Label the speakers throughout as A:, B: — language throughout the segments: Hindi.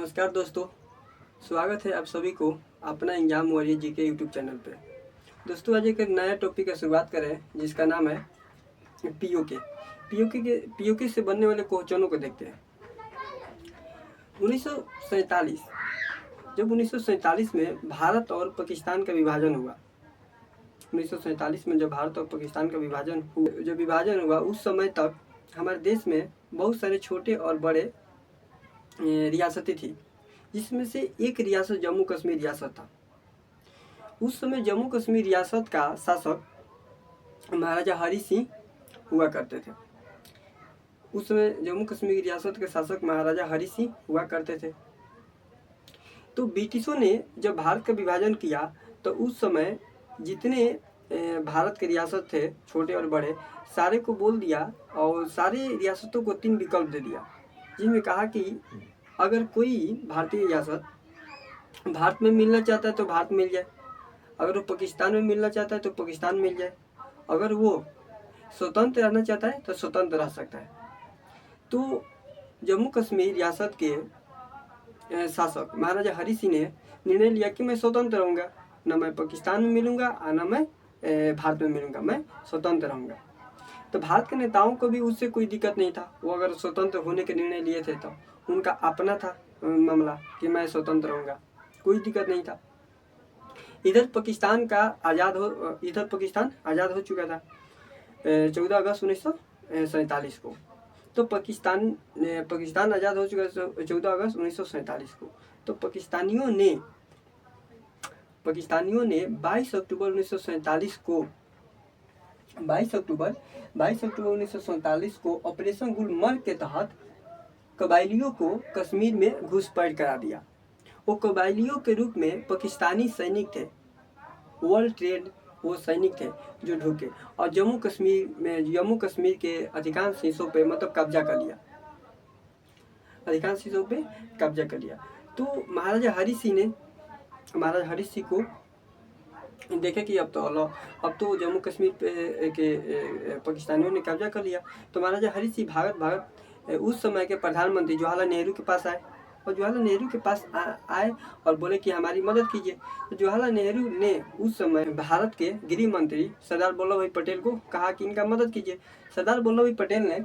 A: नमस्कार दोस्तों, स्वागत है आप सभी को अपना exam warrior GK YouTube channel पे। दोस्तों आज एक नया टॉपिक का शुरुआत करें जिसका नाम है पीओके। पीओके से बनने वाले क्वेश्चनों को देखते हैं। 1947 जब 1947 में भारत और पाकिस्तान का विभाजन हुआ 1947 में जब भारत और पाकिस्तान का विभाजन हुआ उस समय तक हमारे देश में बहुत सारे छोटे और बड़े रियासतें थी, जिसमें से एक रियासत जम्मू कश्मीर रियासत था। उस समय जम्मू कश्मीर रियासत का शासक महाराजा हरि सिंह हुआ करते थे। उस समय जम्मू कश्मीर रियासत के शासक महाराजा हरि सिंह हुआ करते थे। तो ब्रिटिशों ने जब भारत का विभाजन किया तो उस समय जितने भारत के रियासत थे छोटे और बड़े, सारे को बोल दिया और सारे रियासतों को 3 विकल्प दे दिया, जिनमें कहा कि अगर कोई भारतीय रियासत भारत में मिलना चाहता है तो भारत मिल जाए, अगर वो पाकिस्तान में मिलना चाहता है तो पाकिस्तान मिल जाए, अगर वो स्वतंत्र रहना चाहता है तो स्वतंत्र रह सकता है। तो जम्मू कश्मीर रियासत के शासक महाराजा हरि सिंह ने निर्णय लिया कि मैं स्वतंत्र रहूँगा, न मैं पाकिस्तान में मिलूँगा और न मैं भारत में मिलूँगा, मैं स्वतंत्र रहूँगा। तो भारत के नेताओं को भी उससे कोई दिक्कत नहीं था। वो अगर स्वतंत्र होने के निर्णय लिए थे तो उनका अपना था मामला कि मैं स्वतंत्र रहूँगा, कोई दिक्कत नहीं था। इधर पाकिस्तान आज़ाद हो चुका था 14 अगस्त 1947 को। तो पाकिस्तान आज़ाद हो चुका था 14 अगस्त 1947 को। तो पाकिस्तानियों ने 22 अक्टूबर 1947 को ऑपरेशन गुलमर्ग के तहत कबायलियों को कश्मीर में घुसपैठ करा दिया। वो कबायलियों के रूप में पाकिस्तानी सैनिक थे, वर्ल्ड ट्रेड वो सैनिक थे जो ढुके और जम्मू कश्मीर के अधिकांश हिस्सों पे मतलब कब्जा कर लिया। तो महाराजा हरि सिंह को देखे कि अब तो जम्मू कश्मीर पे के पाकिस्तानियों ने कब्जा कर लिया। तो महाराजा हरि सिंह भागत उस समय के प्रधानमंत्री जवाहरलाल नेहरू के पास आए और जवाहरलाल नेहरू के पास आए और बोले कि हमारी मदद कीजिए। तो जवाहरलाल नेहरू ने उस समय भारत के गृह मंत्री सरदार वल्लभ भाई पटेल को कहा कि इनका मदद कीजिए। सरदार वल्लभ भाई पटेल ने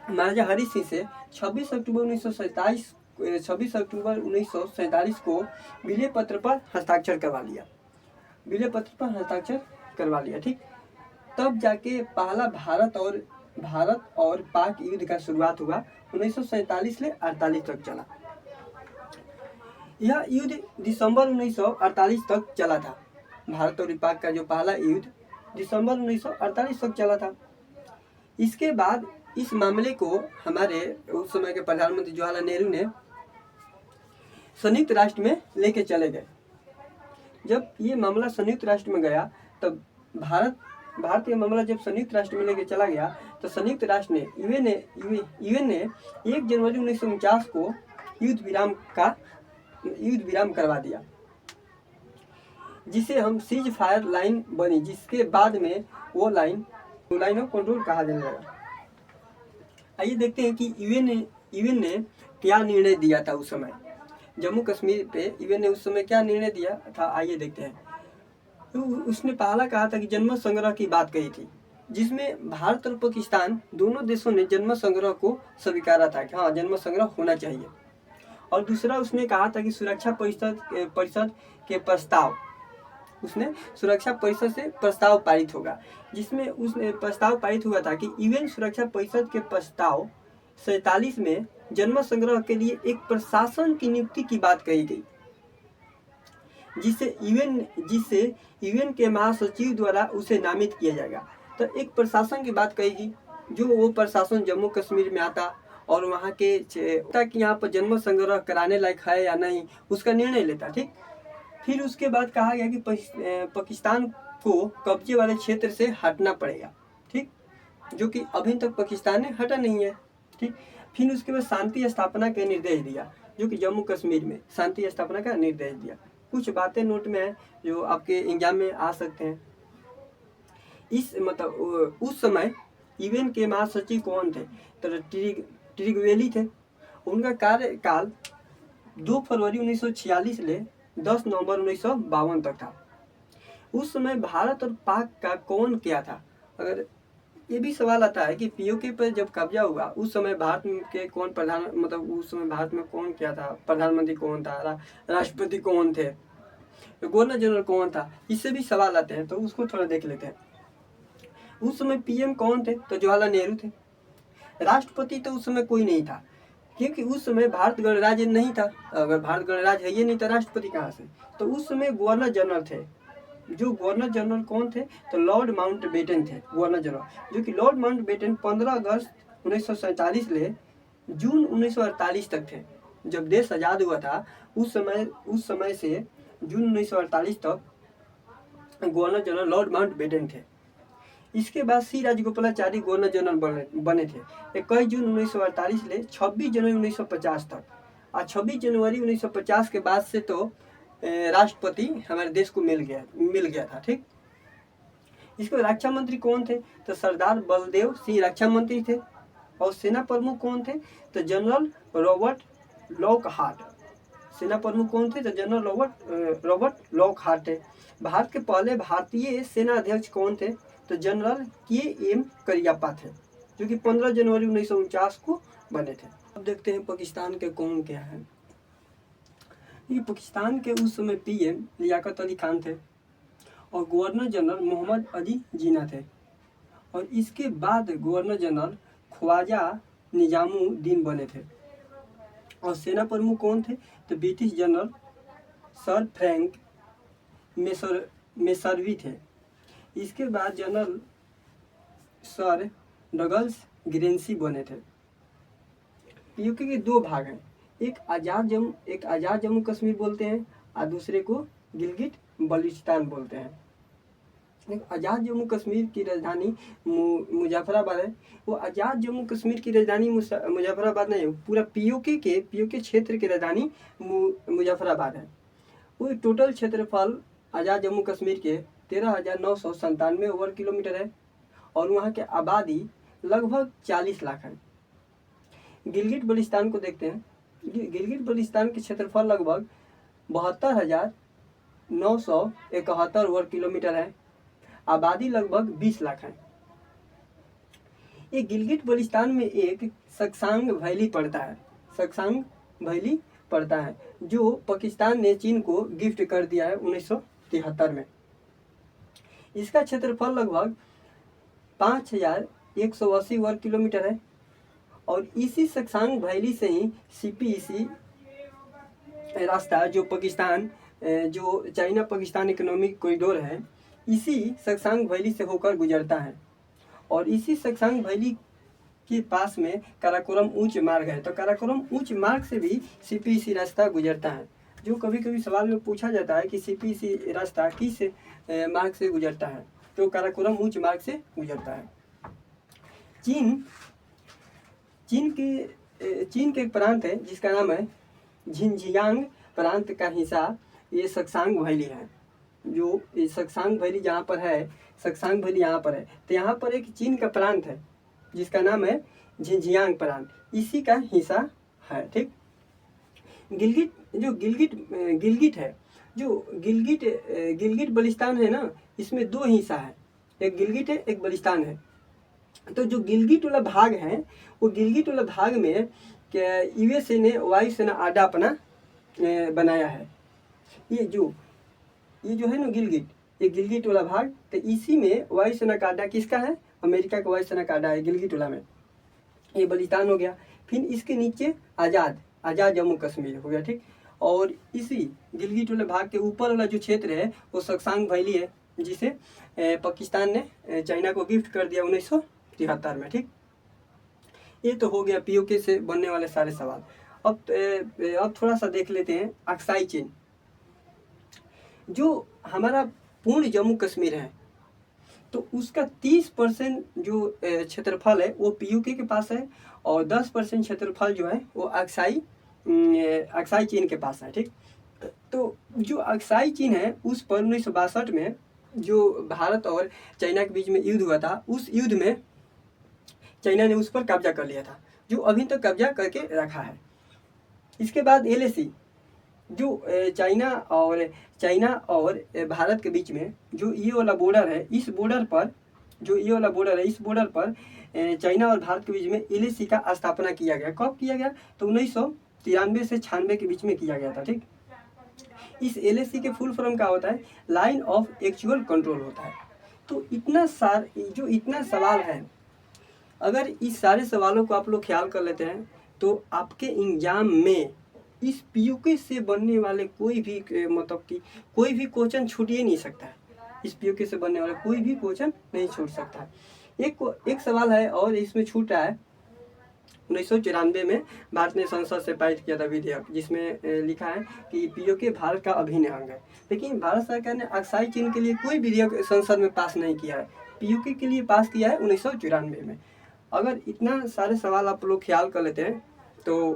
A: महाराजा हरि सिंह से 26 अक्टूबर 1947 को विलय पत्र पर हस्ताक्षर करवा लिया। ठीक, तब जाके पहला भारत और पाक युद्ध का शुरुआत हुआ। 1947 से 48 तक चला। यह युद्ध दिसंबर 1948 तक चला था। भारत और पाक का जो पहला युद्ध दिसंबर 1948 तक चला था। इसके बाद इस मामले को हमारे उस समय के प्रधानमंत्री जवाहरलाल नेहरू ने संयुक्त राष्ट्र में लेके चले गए। जब ये मामला संयुक्त राष्ट्र में गया तब भारत ये मामला जब संयुक्त राष्ट्र में लेके चला गया तो संयुक्त राष्ट्र ने यूएन ने 1 जनवरी 1949 को युद्ध विराम करवा दिया, जिसे हम सीज फायर लाइन बनी, जिसके बाद में वो लाइन ऑफ कंट्रोल कहा जाने लगा। आइए देखते हैं कि यूएन ने क्या निर्णय दिया था उस समय जम्मू कश्मीर पे। यूएन ने उस समय क्या निर्णय दिया था, आइए देखते हैं। तो उसने पहला कहा था कि जनमत संग्रह की बात कही थी, जिसमें भारत और पाकिस्तान दोनों देशों ने जनमत संग्रह को स्वीकारा था कि हाँ जनमत संग्रह होना चाहिए। और दूसरा उसने कहा था कि सुरक्षा परिषद के प्रस्ताव, उसने सुरक्षा परिषद से प्रस्ताव पारित होगा, जिसमें उसने प्रस्ताव पारित हुआ था कि यूएन सुरक्षा परिषद के प्रस्ताव 47 में जनमत संग्रह के लिए एक प्रशासन की नियुक्ति की बात कही गई, जिसे यूएन के महासचिव द्वारा उसे नामित किया जाएगा। तो एक प्रशासन की बात कहेगी, जो वो प्रशासन जम्मू कश्मीर में आता और वहाँ के कि यहाँ पर जन्म संग्रह कराने लायक है या नहीं, उसका निर्णय लेता। ठीक, फिर उसके बाद कहा गया कि पाकिस्तान को कब्जे वाले क्षेत्र से हटना पड़ेगा। ठीक, जो कि अभी तक पाकिस्तान ने हटा नहीं है। ठीक, फिर उसके बाद शांति स्थापना का निर्देश दिया, जो कि जम्मू कश्मीर में शांति स्थापना का निर्देश दिया। कुछ बातें नोट में है जो आपके एग्जाम में आ सकते हैं। उस समय यूएन के महासचिव कौन थे? तो ट्रिगवेली थे। उनका कार्यकाल 2 फरवरी 1946 ले 10 नवंबर 1952 तक था। उस समय भारत और पाक का कौन क्या था? अगर ये भी सवाल आता है कि पीओके पर जब कब्जा हुआ उस समय भारत के कौन प्रधान मतलब उस समय भारत में कौन क्या था, प्रधानमंत्री कौन था, राष्ट्रपति कौन थे, गवर्नर जनरल कौन था, इससे भी सवाल आते हैं, तो उसको थोड़ा देख लेते हैं। उस समय पीएम कौन थे? तो जवाहरलाल नेहरू थे। राष्ट्रपति तो उस समय कोई नहीं था, क्योंकि उस समय भारत गणराज्य नहीं था। अगर भारत गणराज्य है ये नहीं था, राष्ट्रपति कहाँ से? तो उस समय गवर्नर जनरल थे। जो गवर्नर जनरल कौन थे? तो लॉर्ड माउंटबेटन थे गवर्नर जनरल, जो कि लॉर्ड माउंटबेटन 15 अगस्त 1947 ले जून 1948 तक थे। जब देश आज़ाद हुआ था उस समय से जून 1948 तक गवर्नर जनरल लॉर्ड माउंटबेटन थे। इसके बाद सी राजगोपालाचारी गवर्नर जनरल बने थे 21 जून 1948 ले 26 जनवरी 1950 तक। और 26 जनवरी 1950 के बाद से तो राष्ट्रपति हमारे देश को मिल गया था। ठीक, इसके बाद रक्षा मंत्री कौन थे? तो सरदार बलदेव सिंह रक्षा मंत्री थे। और सेना प्रमुख कौन थे? तो जनरल रॉबर्ट लॉकहार्ट। सेना प्रमुख कौन थे? तो जनरल रॉबर्ट लॉकहार्ट थे। भारत के पहले भारतीय सेना अध्यक्ष कौन थे? तो जनरल के.एम. करियप्पा थे, जो कि 15 जनवरी 1949 को बने थे। अब देखते हैं पाकिस्तान के कौन क्या है। ये पाकिस्तान के उस समय पीएम लियाकत अली खान थे और गवर्नर जनरल मोहम्मद अली जिन्ना थे। और इसके बाद गवर्नर जनरल ख्वाजा निजामुद्दीन बने थे। और सेना प्रमुख कौन थे? तो ब्रिटिश जनरल सर फ्रैंक मेसरवी थे। इसके बाद जनरल सर डगलस ग्रेंसी बने थे। पीओके के दो भाग हैं, एक आज़ाद जम्मू कश्मीर बोलते हैं और दूसरे को गिलगिट बल्टिस्तान बोलते हैं। आज़ाद जम्मू कश्मीर की राजधानी मुजफ्फराबाद है। वो आज़ाद जम्मू कश्मीर की राजधानी मुजफ्फराबाद नहीं है, पूरा पीओके क्षेत्र की राजधानी मुजफ्फराबाद है। वो टोटल क्षेत्रफल आज़ाद जम्मू कश्मीर के 13,997 वर्ग किलोमीटर है और वहाँ के आबादी लगभग 40 लाख है। गिलगिट बल्टिस्तान को देखते हैं। गिलगिट बल्टिस्तान के क्षेत्रफल लगभग 72,971 वर्ग किलोमीटर है, आबादी लगभग 20 लाख है। ये गिलगिट बल्टिस्तान में एक सक्सांग वैली पड़ता है, जो पाकिस्तान ने चीन को गिफ्ट कर दिया है 1973 में। इसका क्षेत्रफल लगभग 5,180 वर्ग किलोमीटर है और इसी सक्सांग वैली से ही सीपीईसी रास्ता जो चाइना पाकिस्तान इकोनॉमिक कॉरिडोर है, इसी सक्सांग वैली से होकर गुजरता है। और इसी सक्सांग वैली के पास में काराकोरम उच्च मार्ग है, तो काराकोरम उच्च मार्ग से भी सीपीईसी रास्ता गुजरता है। जो कभी कभी सवाल में पूछा जाता है कि सीपीईसी रास्ता किस मार्ग से गुजरता है, तो काराकोरम उच्च मार्ग से गुजरता है। चीन के एक प्रांत है जिसका नाम है झिंजियांग प्रांत का हिस्सा ये सक्सांग वैली है। जो सक्सांग वैली जहाँ पर है, सक्सांग वैली यहाँ पर है, तो यहाँ पर एक चीन का प्रांत है जिसका नाम है झिंजियांग प्रांत, इसी का हिस्सा है। ठीक, गिलगिट बल्टिस्तान है ना, इसमें दो हिस्सा है, एक गिलगिट है एक बल्टिस्तान है। तो जो गिलगिट वाला भाग है, वो गिलगिट वाला भाग में यूएसए ने वायुसेना अड्डा अपना बनाया है। ये जो है ना ये गिलगिट वाला भाग, तो इसी में वायुसेना का अड्डा किसका है? अमेरिका का वायुसेना का अड्डा है गिलगिट वाला में। ये बल्टिस्तान हो गया। फिर इसके नीचे आज़ाद जम्मू कश्मीर हो गया। ठीक, और इसी गिलगिट वाले भाग के ऊपर वाला जो क्षेत्र है वो सक्सांग वैली है, जिसे पाकिस्तान ने चाइना को गिफ्ट कर दिया 1973 में। ठीक, ये तो हो गया पीओके से बनने वाले सारे सवाल। अब थोड़ा सा देख लेते हैं अक्साई चीन। जो हमारा पूर्ण जम्मू कश्मीर है, तो उसका 30% जो क्षेत्रफल है वो पीओके के पास है और 10% क्षेत्रफल जो है वो अक्साई चीन के पास है। ठीक, तो जो अक्साई चीन है उस पर 1962 में जो भारत और चाइना के बीच में युद्ध हुआ था, उस युद्ध में चाइना ने उस पर कब्जा कर लिया था, जो अभी तक कब्जा करके रखा है। इसके बाद चाइना और भारत के बीच में जो ये वाला बॉर्डर है, इस बॉर्डर पर चाइना और भारत के बीच में एलएसी का स्थापना किया गया। कब किया गया? तो 1993 से 96 के बीच में किया गया था। ठीक, इस एलएसी के फुल फॉर्म क्या होता है? लाइन ऑफ एक्चुअल कंट्रोल होता है। तो इतना सवाल है, अगर इस सारे सवालों को आप लोग ख्याल कर लेते हैं तो आपके एग्जाम में इस पीयूके से बनने वाले कोई भी क्वेश्चन छूट ही नहीं सकता है। इस पीयूके से बनने वाला कोई भी क्वेश्चन नहीं छूट सकता है। एक सवाल है और इसमें छूट रहा है। 1994 में भारत ने संसद से पारित किया था विधेयक, जिसमें लिखा है कि पीयूके भारत का अभिन्न अंग है। लेकिन भारत सरकार ने अक्साई चीन के लिए कोई विधेयक संसद में पास नहीं किया है, पीयूके के लिए पास किया है 1994 में। अगर इतना सारे सवाल आप लोग ख्याल कर लेते हैं तो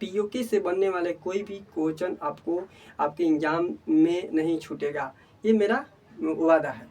A: पीयूके से बनने वाले कोई भी क्वेश्चन आपको आपके एग्जाम में नहीं छूटेगा, ये मेरा वादा है।